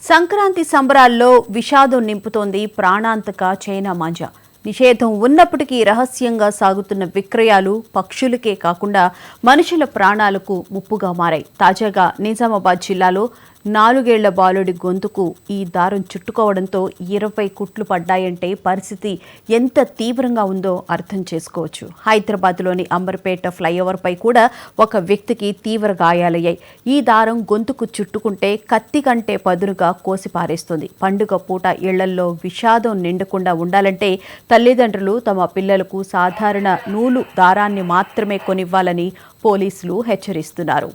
సంక్రాంతి సంబరాల్లో విషాదం నింపుతోంది ప్రాణాంతక చైనా మాంజా. నిషేధం ఉన్నప్పటికీ రహస్యంగా సాగుతున్న విక్రయాలు పక్షులకే కాకుండా మనుషుల ప్రాణాలకు ముప్పుగా మారాయి. తాజాగా నిజామాబాద్ జిల్లాలో 4 ఏళ్ల బాలుడి గొంతుకు ఈ దారం చుట్టుకోవడంతో 20 కుట్లు పడ్డాయంటే పరిస్థితి ఎంత తీవ్రంగా ఉందో అర్థం చేసుకోవచ్చు. హైదరాబాద్లోని అంబర్పేట ఫ్లైఓవర్పై కూడా ఒక వ్యక్తికి తీవ్ర గాయాలయ్యాయి. ఈ దారం గొంతుకు చుట్టుకుంటే కత్తి కంటే పదునుగా కోసి పారేస్తుంది. పండుగ పూట ఇళ్లల్లో విషాదం నిండకుండా ఉండాలంటే తల్లిదండ్రులు తమ పిల్లలకు సాధారణ నూలు దారాన్ని మాత్రమే కొనివ్వాలని పోలీసులు హెచ్చరిస్తున్నారు.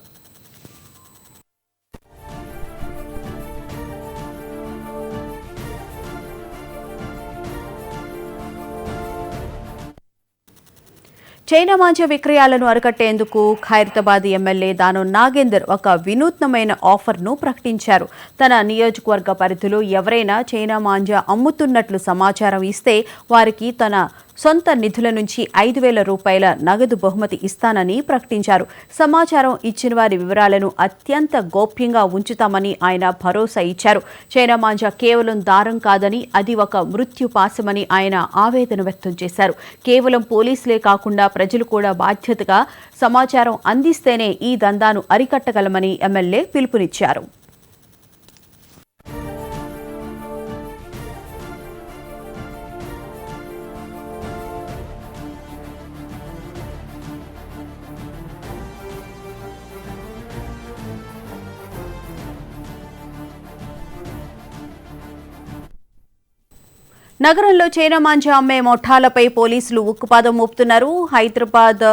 చైనా మాంజా విక్రయాలను అరికట్టేందుకు ఖైరతాబాద్ ఎమ్మెల్యే దానం నాగేందర్ ఒక వినూత్నమైన ఆఫర్ను ప్రకటించారు. తన నియోజకవర్గ పరిధిలో ఎవరైనా చైనా మాంజా అమ్ముతున్నట్లు సమాచారం ఇస్తే వారికి తన సొంత నిధుల నుంచి 5,000 రూపాయల నగదు బహుమతి ఇస్తానని ప్రకటించారు. సమాచారం ఇచ్చిన వారి వివరాలను అత్యంత గోప్యంగా ఉంచుతామని ఆయన భరోసా ఇచ్చారు. చైనా మాంజా కేవలం దారం కాదని అది ఒక మృత్యుపాశమని ఆయన ఆవేదన వ్యక్తం చేశారు. కేవలం పోలీసులే కాకుండా ప్రజలు కూడా బాధ్యతగా సమాచారం అందిస్తేనే ఈ దందాను అరికట్టగలమని ఎమ్మెల్యే పిలుపునిచ్చారు. నగరంలో చైనా మాంజా అమ్మే ముఠాలపై పోలీసులు ఉక్కుపాదం మోపుతున్నారు. Hyderabad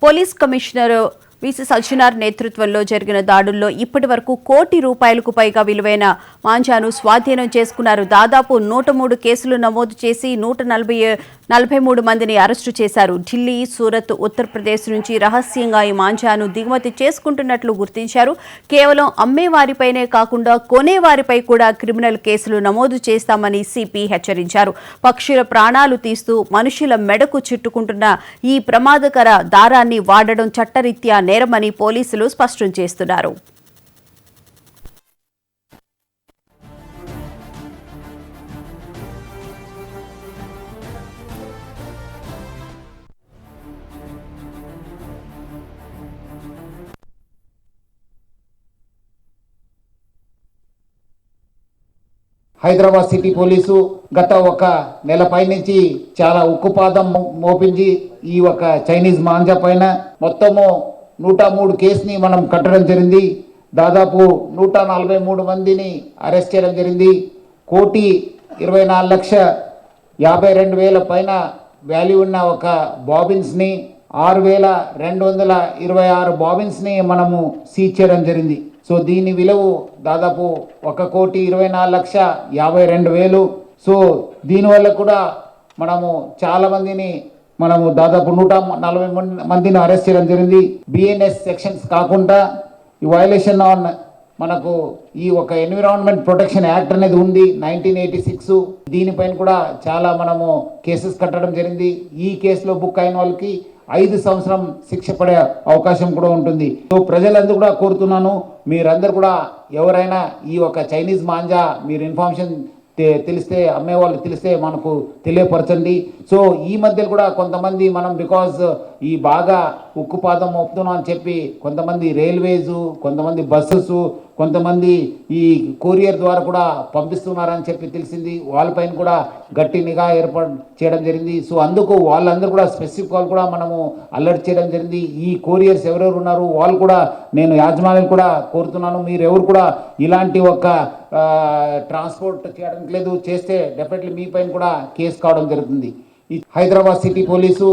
police commissioner VC Sajjanar నేతృత్వంలో జరిగిన దాడుల్లో ఇప్పటి వరకు ₹1 కోటి పైగా విలువైన మాంజాను స్వాధీనం చేసుకున్నారు. దాదాపు 103 కేసులు నమోదు చేసి 143 మందిని అరెస్టు చేశారు. ఢిల్లీ, సూరత్, ఉత్తరప్రదేశ్ నుంచి రహస్యంగా ఈ మాంజాను దిగుమతి చేసుకుంటున్నట్లు గుర్తించారు. కేవలం అమ్మేవారిపైనే కాకుండా కొనేవారిపై కూడా క్రిమినల్ కేసులు నమోదు చేస్తామని సిపి హెచ్చరించారు. పక్షుల ప్రాణాలు తీస్తూ మనుషుల మెడకు చుట్టుకుంటున్న ఈ ప్రమాదకర దారాన్ని వాడడం చట్టరీత్యా నేరమని పోలీసులు స్పష్టం చేస్తున్నారు. హైదరాబాద్ సిటీ పోలీసు గత 1 నెలపై నుంచి చాలా ఉక్కుపాదం మోపించి ఈ ఒక చైనీస్ మాంజా పైన మొత్తము 103 కేసుని మనం కట్టడం జరిగింది. దాదాపు 143 మందిని అరెస్ట్ చేయడం జరిగింది. ₹1,24,52,000 పైన వాల్యూ ఉన్న ఒక బాబిన్స్ని 6,226 బాబిన్స్ని మనము సీజ్ చేయడం జరిగింది. సో దీని విలువ దాదాపు ₹1,24,52,000. సో దీనివల్ల కూడా మనము చాలా మందిని దాదాపు 140 మందిని అరెస్ట్ చేయడం జరిగింది. బిఎన్ఎస్ సెక్షన్స్ కాకుండా ఈ వయలేషన్ ఆన్ మనకు ఈ ఒక ఎన్విరాన్మెంట్ ప్రొటెక్షన్ యాక్ట్ అనేది ఉంది 1986. దీనిపైన కూడా చాలా మనము కేసెస్ కట్టడం జరిగింది. ఈ కేసులో బుక్ అయిన వాళ్ళకి 5 సంవత్సరం శిక్ష పడే అవకాశం కూడా ఉంటుంది. సో ప్రజలందరూ కూడా కోరుతున్నాను, మీరందరూ కూడా ఎవరైనా ఈ ఒక చైనీస్ మాంజా మీరు ఇన్ఫర్మేషన్ తెలిస్తే అమ్మేవాళ్ళు తెలిస్తే మనకు తెలియపరచండి. సో ఈ మధ్యలో కూడా కొంతమంది మనం బికాజ్ ఈ బాగా ఉక్కుపాదం మోపుతున్నాం అని చెప్పి కొంతమంది రైల్వేస్, కొంతమంది బస్సెస్, కొంతమంది ఈ కొరియర్ ద్వారా కూడా పంపిస్తున్నారని చెప్పి తెలిసింది. వాళ్ళపైన కూడా గట్టి నిఘా ఏర్పాటు చేయడం జరిగింది. సో అందుకు వాళ్ళందరూ కూడా స్పెసిఫిక్ వాళ్ళు కూడా మనము అలర్ట్ చేయడం జరిగింది. ఈ కొరియర్స్ ఎవరెవరు ఉన్నారు వాళ్ళు కూడా నేను యాజమాన్యాలు కూడా కోరుతున్నాను, మీరు ఎవరు కూడా ఇలాంటి ఒక ట్రాన్స్పోర్ట్ చేయడానికి లేదు, చేస్తే డెఫినెట్లీ మీ పైన కూడా కేసు కావడం జరుగుతుంది. ఈ Hyderabad city police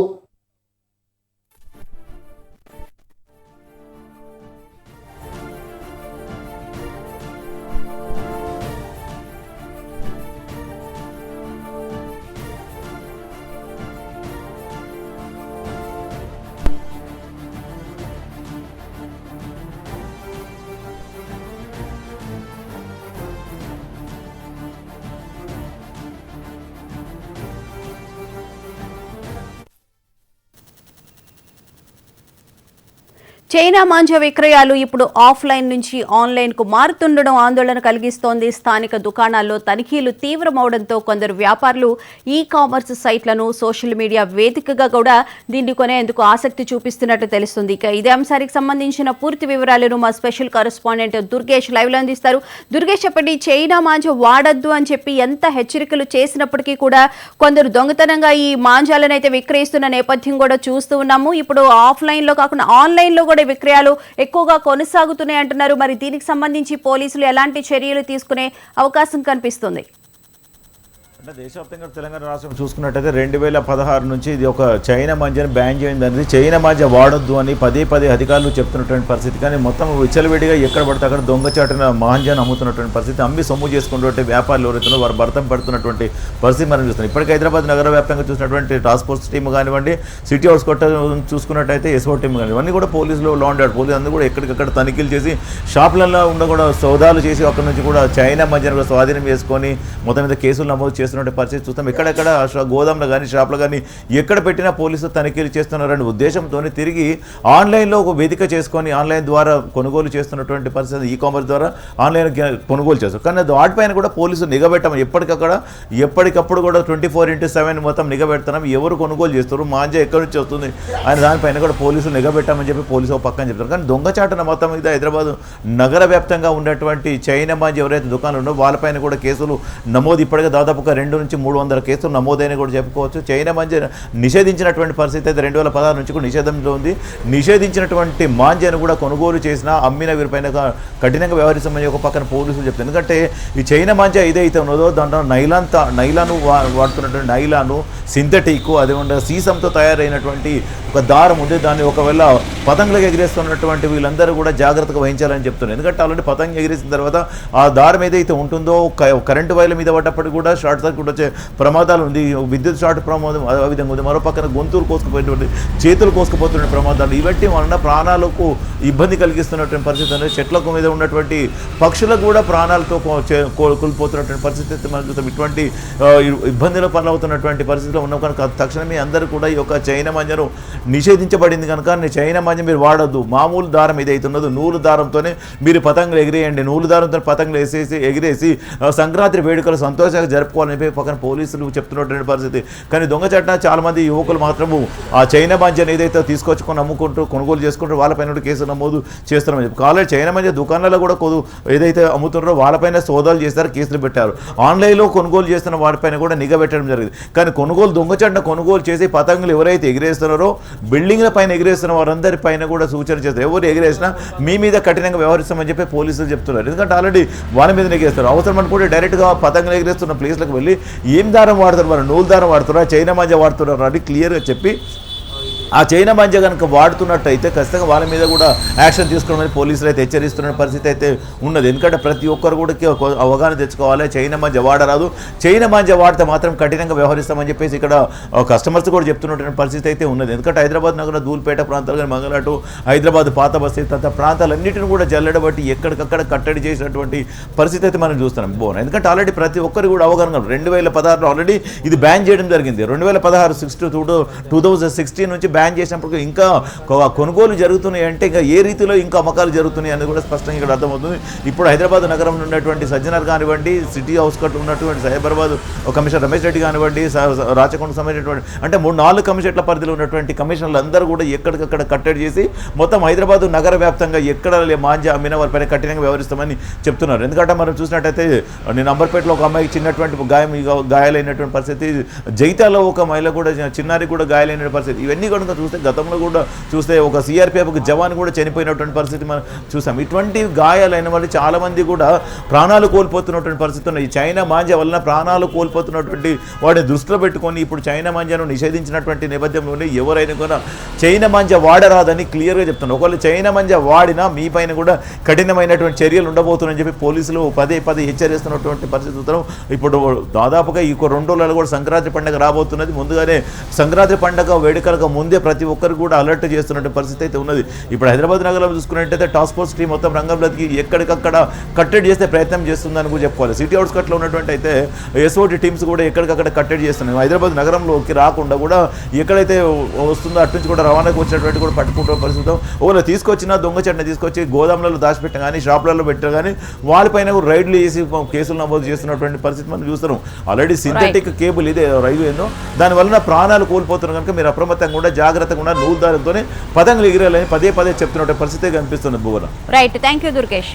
China manja విక్రయాలు ఇప్పుడు ఆఫ్లైన్ నుంచి ఆన్లైన్కు మారుతుండడం ఆందోళన కలిగిస్తోంది. స్థానిక దుకాణాల్లో తనిఖీలు తీవ్రమవడంతో కొందరు వ్యాపారులు ఈ కామర్స్ సైట్లను సోషల్ మీడియా వేదికగా కూడా దీన్ని కొనేందుకు ఆసక్తి చూపిస్తున్నట్టు తెలుస్తుంది. ఇక ఇదే అంశానికి సంబంధించిన పూర్తి వివరాలను మా స్పెషల్ కరెస్పాండెంట్ దుర్గేష్ లైవ్లో అందిస్తారు. దుర్గేష్, చెప్పండి, చైనా మాంజా వాడద్దు అని చెప్పి ఎంత హెచ్చరికలు చేసినప్పటికీ కూడా కొందరు దొంగతనంగా ఈ మాంజాలను అయితే విక్రయిస్తున్న నేపథ్యం కూడా చూస్తూ ఉన్నాము. ఇప్పుడు ఆఫ్లైన్లో కాకుండా ఆన్లైన్లో కూడా విక్రయాలు ఎక్కువగా కొనసాగుతున్నాయి అంటున్నారు. మరి దీనికి సంబంధించి పోలీసులు ఎలాంటి చర్యలు తీసుకునే అవకాశం కనిపిస్తుంది? అంటే దేశవ్యాప్తంగా తెలంగాణ రాష్ట్రం చూసుకున్నట్టయితే 2016 నుంచి ఇది ఒక చైనా మాంజాని బ్యాన్ చేయింది. చైనా మాంజా వాడొద్దు అని పదే అధికారులు చెప్తున్నటువంటి పరిస్థితి. కానీ మొత్తం విచ్చలవిడిగా ఎక్కడ పడితే అక్కడ దొంగచాటున మాంజాను అమ్ముతున్నటువంటి పరిస్థితి, అమ్మి సొమ్ము చేసుకున్నటువంటి వ్యాపారులు ఎవరైతే వారు భర్తం పడుతున్నటువంటి పరిస్థితి మనం చూస్తున్నాం. ఇప్పటికీ హైదరాబాద్ నగర వ్యాప్తంగా చూసినటువంటి టాస్క్ ఫోర్స్ టీమ్ కానివ్వండి, సిటీ హౌస్ కొట్ట చూసుకున్నట్టయితే ఎస్ఓ టీమ్ కానివ్వండి, ఇవన్నీ కూడా పోలీసులు, లా అండ్ ఆర్డర్ పోలీసు అందరూ కూడా ఎక్కడికక్కడ తనిఖీలు చేసి షాపులలో ఉన్న కూడా సౌదాలు చేసి అక్కడి నుంచి కూడా చైనా మాంజాను కూడా స్వాధీనం చేసుకొని మొత్తం మీద కేసులు నమోదు చేస్తున్న పరిస్థితి చూస్తాం. ఎక్కడెక్కడ గోదాంలో కానీ షాప్లో కానీ ఎక్కడ పెట్టినా పోలీసులు తనిఖీలు చేస్తున్నారనే ఉద్దేశంతో తిరిగి ఆన్లైన్లో ఒక వేదిక చేసుకొని ఆన్లైన్ ద్వారా కొనుగోలు చేస్తున్నటువంటి పరిస్థితి, ఈ కామర్స్ ద్వారా ఆన్లైన్ కొనుగోలు చేస్తారు. కానీ వాటిపైన కూడా పోలీసులు నిఘబెట్టమని ఎప్పటికప్పుడు కూడా 24/7 మొత్తం నిఘబెడుతున్నాం. ఎవరు కొనుగోలు చేస్తారు, మాంజా ఎక్కడి నుంచి వస్తుంది అని దానిపైన కూడా పోలీసులు నిఘబెట్టామని చెప్పి పోలీసు పక్కన చెప్తారు. కానీ దొంగచాటున మొత్తం మీద హైదరాబాద్ నగర వ్యాప్తంగా ఉన్నటువంటి చైనా మాంజా ఎవరైతే దుకాణాలు ఉన్నారో వాళ్ళపైన కూడా కేసులు నమోదు ఇప్పటికే దాదాపుగా 200 నుంచి 300 కేసులు నమోదైన కూడా చెప్పుకోవచ్చు. చైనా మాంజా నిషేధించినటువంటి పరిస్థితి అయితే 2016 నుంచి కూడా నిషేధంలో ఉంది. నిషేధించినటువంటి మాంజాను కూడా కొనుగోలు చేసిన అమ్మిన వీరిపైన కఠినంగా వ్యవహరిస్తామని ఒక పక్కన పోలీసులు చెప్తారు. ఎందుకంటే ఈ చైనా మాంజా ఏదైతే ఉన్నదో దాంట్లో నైలాను వాడుతున్నటువంటి నైలాను, సింథటిక్, అదేవిధంగా సీసంతో తయారైనటువంటి ఒక దారం ఉంది. దాన్ని ఒకవేళ పతంగులకు ఎగిరేస్తున్నటువంటి వీళ్ళందరూ కూడా జాగ్రత్తగా వహించాలని చెప్తున్నారు. ఎందుకంటే ఆల్రెడీ పతంగ ఎగిరేసిన తర్వాత ఆ దారం ఏదైతే ఉంటుందో కరెంటు వైర్ల మీద పడ్డప్పటికి కూడా షార్ట్ సర్క్యూట్ వచ్చే ప్రమాదాలు ఉంది. విద్యుత్ షార్ట్ ప్రమాదం ఆ విధంగా ఉంది. మరో పక్కన గొంతులు కోసుకుపోయేటువంటి, చేతులు కోసుకుపోతున్న ప్రమాదాలు, ఇవన్నీ వలన ప్రాణాలకు ఇబ్బంది కలిగిస్తున్నటువంటి పరిస్థితి అనేది. చెట్లకు మీద ఉన్నటువంటి పక్షులకు కూడా ప్రాణాలతో కోల్పోతున్నటువంటి పరిస్థితి మనం చూస్తాం. ఇటువంటి ఇబ్బందుల పాలవుతున్నటువంటి పరిస్థితిలో ఉన్న కనుక తక్షణమే అందరూ కూడా ఈ యొక్క చైనా మాంజాను నిషేధించబడింది కనుక చైనా మాంజా మీరు వాడొద్దు. మామూలు దారం ఏదైతే ఉన్నదో నూలు దారంతోనే మీరు పతంగులు ఎగిరేయండి. నూలు దారంతో పతంగులు ఎగిరేసి సంక్రాంతి వేడుకలు సంతోషంగా జరుపుకోవాలని పక్కన పోలీసులు చెప్తున్నటువంటి పరిస్థితి. కానీ దొంగచాటున చాలామంది యువకులు మాత్రము ఆ చైనా మాంజాను ఏదైతే తీసుకొచ్చుకొని అమ్ముకుంటూ కొనుగోలు చేసుకుంటూ వాళ్ళపైన కేసు నమోదు చేస్తున్నామని చెప్పి కాలేజ్ చైనా మాంజా దుకాణాలలో కూడా ఏదైతే అమ్ముతున్నారో వాళ్ళపైన సోదాలు చేస్తారు, కేసులు పెట్టారు. ఆన్లైన్లో కొనుగోలు చేస్తున్న వాటిపైన కూడా నిఘా పెట్టడం జరిగింది. కానీ దొంగచాటున కొనుగోలు చేసి పతంగులు ఎవరైతే ఎగిరేస్తున్నారో బిల్డింగ్ల పైన ఎగిరేస్తున్న వారందరి పైన కూడా సూచన చేస్తారు. ఎవరు ఎగిరేసినా మీ మీద కఠినంగా వ్యవహరిస్తామని చెప్పి పోలీసులు చెప్తున్నారు. ఎందుకంటే ఆల్రెడీ వాళ్ళ మీద ఎగిరేస్తారు. అవసరం అనుకుంటే డైరెక్ట్గా పతంగులు ఎగిరేస్తున్న ప్లేస్లకు వెళ్ళి ఏం దారం వాడుతారు, మరి నూలు దారం వాడుతారా, చైనా మాంజా వాడుతున్నారా అని క్లియర్గా చెప్పి ఆ చైనా మాంజా కనుక వాడుతున్నట్టయితే ఖచ్చితంగా వాళ్ళ మీద కూడా యాక్షన్ తీసుకోవడానికి పోలీసులు అయితే హెచ్చరిస్తున్న పరిస్థితి అయితే ఉన్నది. ఎందుకంటే ప్రతి ఒక్కరు కూడా అవగాహన తెచ్చుకోవాలి. చైనా మాంజా వాడరాదు, చైనా మాంజా వాడితే మాత్రం కఠినంగా వ్యవహరిస్తామని చెప్పేసి ఇక్కడ కస్టమర్స్ కూడా చెప్తున్నటువంటి పరిస్థితి అయితే ఉన్నది. ఎందుకంటే హైదరాబాద్ నగరం ధూల్పేట ప్రాంతాలు కానీ మంగళాటు, హైదరాబాద్ పాత బస్తీ తదితర ప్రాంతాలన్నింటినీ కూడా జల్లెడబట్టి ఎక్కడికక్కడ కట్టడి చేసినటువంటి పరిస్థితి అయితే మనం చూస్తున్నాం. ఎందుకంటే ఆల్రెడీ ప్రతి ఒక్కరు కూడా అవగాహన 2016లో ఆల్రెడీ ఇది బ్యాన్ చేయడం జరిగింది. 2016 నుంచి బ్యాన్ చేసినప్పుడు ఇంకా కొనుగోలు జరుగుతున్నాయి అంటే ఇంకా ఏ రీతిలో ఇంకా అమ్మకాలు జరుగుతున్నాయి అనేది కూడా స్పష్టంగా ఇక్కడ అర్థమవుతుంది. ఇప్పుడు హైదరాబాద్ నగరంలో ఉన్నటువంటి సజ్జనర్ కానివ్వండి, సిటీ హౌస్ కట్ ఉన్నటువంటి సైబరాబాద్ కమిషనర్ రమేష్ రెడ్డి కానివ్వండి, రాచకొండకు సంబంధించినటువంటి అంటే 3-4 కమిషన్ల పరిధిలో ఉన్నటువంటి కమిషనర్లు అందరూ కూడా ఎక్కడికక్కడ కట్టడి చేసి మొత్తం హైదరాబాద్ నగర వ్యాప్తంగా ఎక్కడ మాంజా అమ్మిన వారిపైన కఠినంగా వ్యవహరిస్తామని చెప్తున్నారు. ఎందుకంటే మనం చూసినట్టయితే నేను అంబర్పేటలో ఒక అమ్మాయికి చిన్నటువంటి గాయాలైనటువంటి పరిస్థితి, జైతాలో ఒక మహిళ కూడా చిన్నారికి కూడా గాయాలైన పరిస్థితి. ఇవన్నీ కూడా చూస్తే గతంలో కూడా చూస్తే ఒక సిఆర్పిఎఫ్ జవాన్ కూడా చనిపోయినటువంటి పరిస్థితి మనం చూసాం. ఇటువంటి గాయాలైన వాళ్ళు చాలామంది కూడా ప్రాణాలు కోల్పోతున్నటువంటి పరిస్థితి ఉన్నాయి. ఈ చైనా మాంజా వలన ప్రాణాలు కోల్పోతున్నటువంటి వాడిని దృష్టిలో పెట్టుకొని ఇప్పుడు చైనా మాంజాను నిషేధించినటువంటి నేపథ్యంలోనే ఎవరైనా కూడా చైనా మాంజా వాడరాదని క్లియర్గా చెప్తున్నారు. ఒకవేళ చైనా మాంజా వాడినా మీ పైన కూడా కఠినమైనటువంటి చర్యలు ఉండబోతున్నాయని చెప్పి పోలీసులు పదే హెచ్చరిస్తున్నటువంటి పరిస్థితి చూస్తున్నాం. ఇప్పుడు దాదాపుగా ఈ 2 రోజులలో కూడా సంక్రాంతి పండుగ రాబోతున్నది. ముందుగానే సంక్రాంతి పండుగ వేడుకలకు ముందే ముందే ప్రతి ఒక్కరు కూడా అలర్ట్ చేస్తున్న పరిస్థితి అయితే ఉన్నది. ఇప్పుడు హైదరాబాద్ నగరంలో చూసుకున్నట్టయితే టాస్క్ ఫోర్స్ టీం మొత్తం రంగంలోకి ఎక్కడికక్కడ కట్టడి చేసే ప్రయత్నం చేస్తుందని కూడా చెప్పుకోవాలి. సిటీ అవుట్స్కట్లో ఉన్నటువంటి అయితే ఎస్ఓటీ టీమ్స్ కూడా ఎక్కడికక్కడ కట్టడి చేస్తున్నాయి. హైదరాబాద్ నగరంలోకి రాకుండా కూడా ఎక్కడైతే వస్తుందో అటు నుంచి కూడా రవాణాకు వచ్చినటువంటి కూడా పట్టుకుంటున్న పరిస్థితి. ఒకవేళ తీసుకొచ్చిన దొంగ చెట్ని తీసుకొచ్చి గోదాములలో దాచిపెట్టాం కానీ షాపులలో పెట్టారు కానీ వాళ్ళపైన కూడా రైడ్లు చేసి కేసులు నమోదు చేస్తున్నటువంటి పరిస్థితి మనం చూస్తున్నాం. ఆల్రెడీ సింథటిక్ కేబుల్ ఇదే రైలు ఏందో దానివల్ల ప్రాణాలు కోల్పోతున్నారు కనుక మీరు అప్రమత్తంగా కూడా జాగ్రత్తగా కూడా నూరు దారంతోనే పతంగులు ఎగిరాలని పదే పదే చెప్తున్న పరిస్థితి కనిపిస్తున్నది Bhuvana. Right, thank you Durgesh.